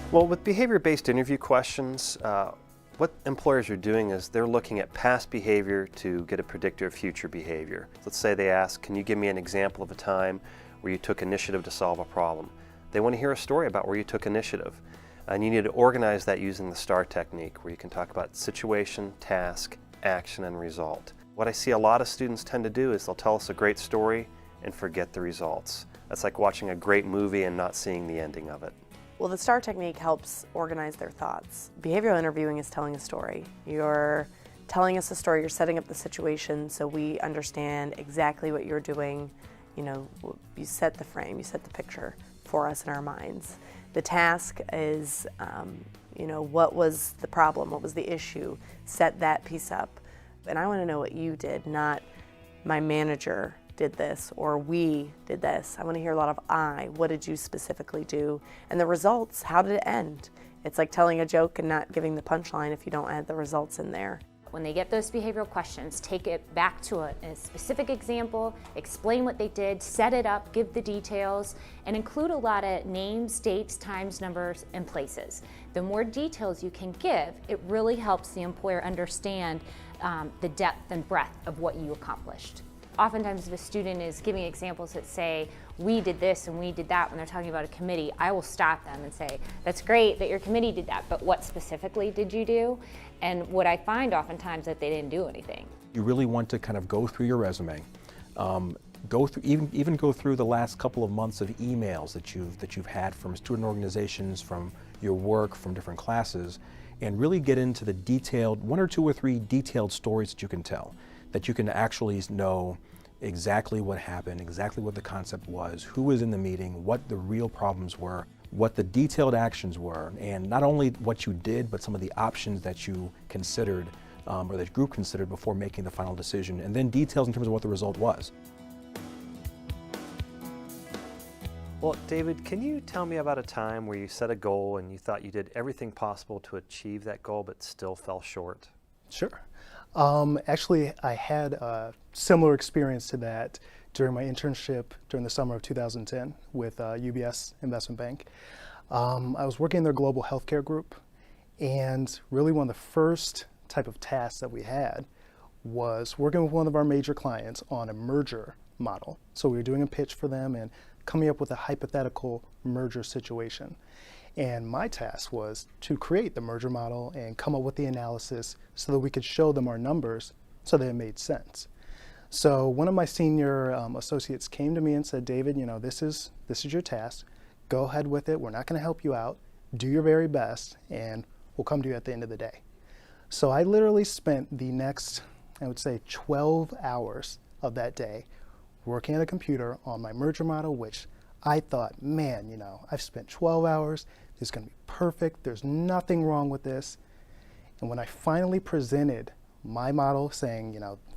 Well, with behavior-based interview questions, what employers are doing is they're looking at past behavior to get a predictor of future behavior. Let's say they ask, can you give me an example of a time where you took initiative to solve a problem? They want to hear a story about where you took initiative. And you need to organize that using the STAR technique, where you can talk about situation, task, action, and result. What I see a lot of students tend to do is they'll tell us a great story and forget the results. That's like watching a great movie and not seeing the ending of it. Well, the STAR technique helps organize their thoughts. Behavioral interviewing is telling a story. You're telling us a story, you're setting up the situation so we understand exactly what you're doing. You know, you set the frame, you set the picture for us in our minds. The task is, what was the problem, what was the issue, set that piece up. And I want to know what you did, not my manager did this or we did this. I want to hear a lot of what did you specifically do? And the results, how did it end? It's like telling a joke and not giving the punchline if you don't add the results in there. When they get those behavioral questions, take it back to a specific example, explain what they did, set it up, give the details, and include a lot of names, dates, times, numbers, and places. The more details you can give, it really helps the employer understand the depth and breadth of what you accomplished. Oftentimes if a student is giving examples that say, we did this and we did that when they're talking about a committee, I will stop them and say, that's great that your committee did that, but what specifically did you do? And what I find oftentimes that they didn't do anything. You really want to kind of go through your resume, go through even go through the last couple of months of emails that you've had from student organizations, from your work, from different classes, and really get into the detailed, 1 or 2 or 3 detailed stories that you can tell, that you can actually know exactly what happened, exactly what the concept was, who was in the meeting, what the real problems were, what the detailed actions were, and not only what you did, but some of the options that you considered or that group considered before making the final decision, and then details in terms of what the result was. Well, David, can you tell me about a time where you set a goal and you thought you did everything possible to achieve that goal but still fell short? Sure. Actually, I had a similar experience to that during my internship during the summer of 2010 with UBS Investment Bank. I was working in their global healthcare group, and really one of the first type of tasks that we had was working with one of our major clients on a merger model. So we were doing a pitch for them and coming up with a hypothetical merger situation. And my task was to create the merger model and come up with the analysis so that we could show them our numbers so that it made sense. So one of my senior associates came to me and said, David, this is your task. Go ahead with it. We're not going to help you out. Do your very best, and we'll come to you at the end of the day. So I literally spent the next, I would say, 12 hours of that day working at a computer on my merger model, which I thought, man, I've spent 12 hours. This is going to be perfect. There's nothing wrong with this. And when I finally presented my model saying,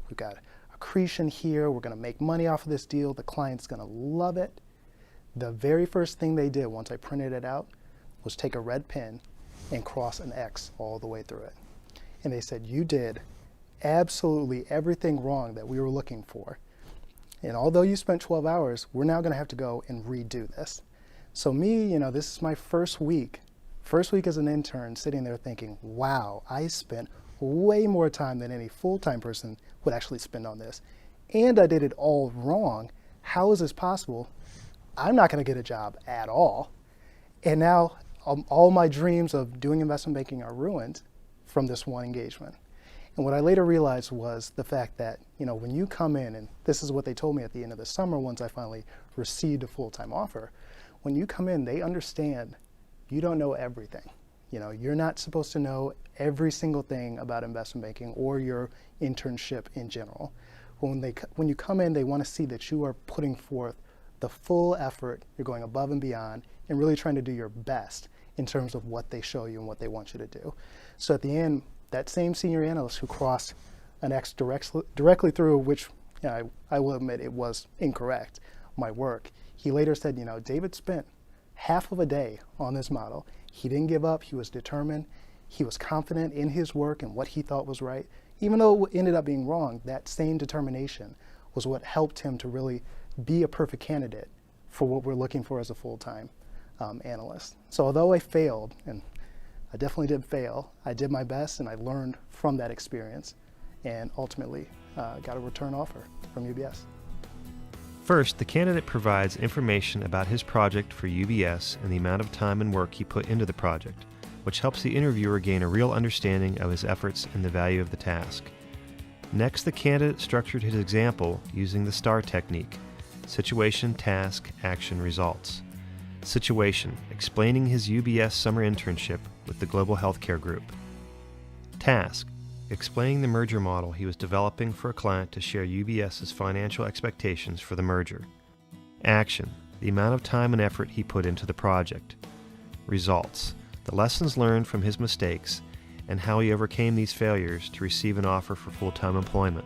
we've got accretion here, we're going to make money off of this deal, the client's going to love it, the very first thing they did once I printed it out was take a red pen and cross an X all the way through it. And they said, you did absolutely everything wrong that we were looking for. And although you spent 12 hours, we're now going to have to go and redo this. So me, this is my first week as an intern, sitting there thinking, wow, I spent way more time than any full-time person would actually spend on this. And I did it all wrong. How is this possible? I'm not going to get a job at all. And now all my dreams of doing investment banking are ruined from this one engagement. And what I later realized was the fact that, when you come in, and this is what they told me at the end of the summer once I finally received a full-time offer, when you come in, they understand you don't know everything. You're not supposed to know every single thing about investment banking or your internship in general. When you come in, they want to see that you are putting forth the full effort, you're going above and beyond, and really trying to do your best in terms of what they show you and what they want you to do. So at the end, that same senior analyst who crossed an X directly through, which I will admit it was incorrect, my work, he later said, David spent half of a day on this model. He didn't give up. He was determined. He was confident in his work and what he thought was right. Even though it ended up being wrong, that same determination was what helped him to really be a perfect candidate for what we're looking for as a full-time analyst. So although I failed, and I definitely did fail, I did my best and I learned from that experience and ultimately got a return offer from UBS. First, the candidate provides information about his project for UBS and the amount of time and work he put into the project, which helps the interviewer gain a real understanding of his efforts and the value of the task. Next, the candidate structured his example using the STAR technique: situation, task, action, results. Situation, explaining his UBS summer internship with the Global Healthcare Group. Task, explaining the merger model he was developing for a client to share UBS's financial expectations for the merger. Action, the amount of time and effort he put into the project. Results, the lessons learned from his mistakes and how he overcame these failures to receive an offer for full-time employment.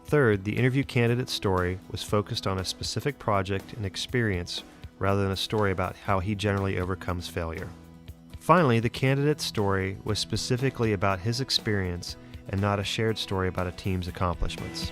Third, the interview candidate's story was focused on a specific project and experience rather than a story about how he generally overcomes failure. Finally, the candidate's story was specifically about his experience and not a shared story about a team's accomplishments.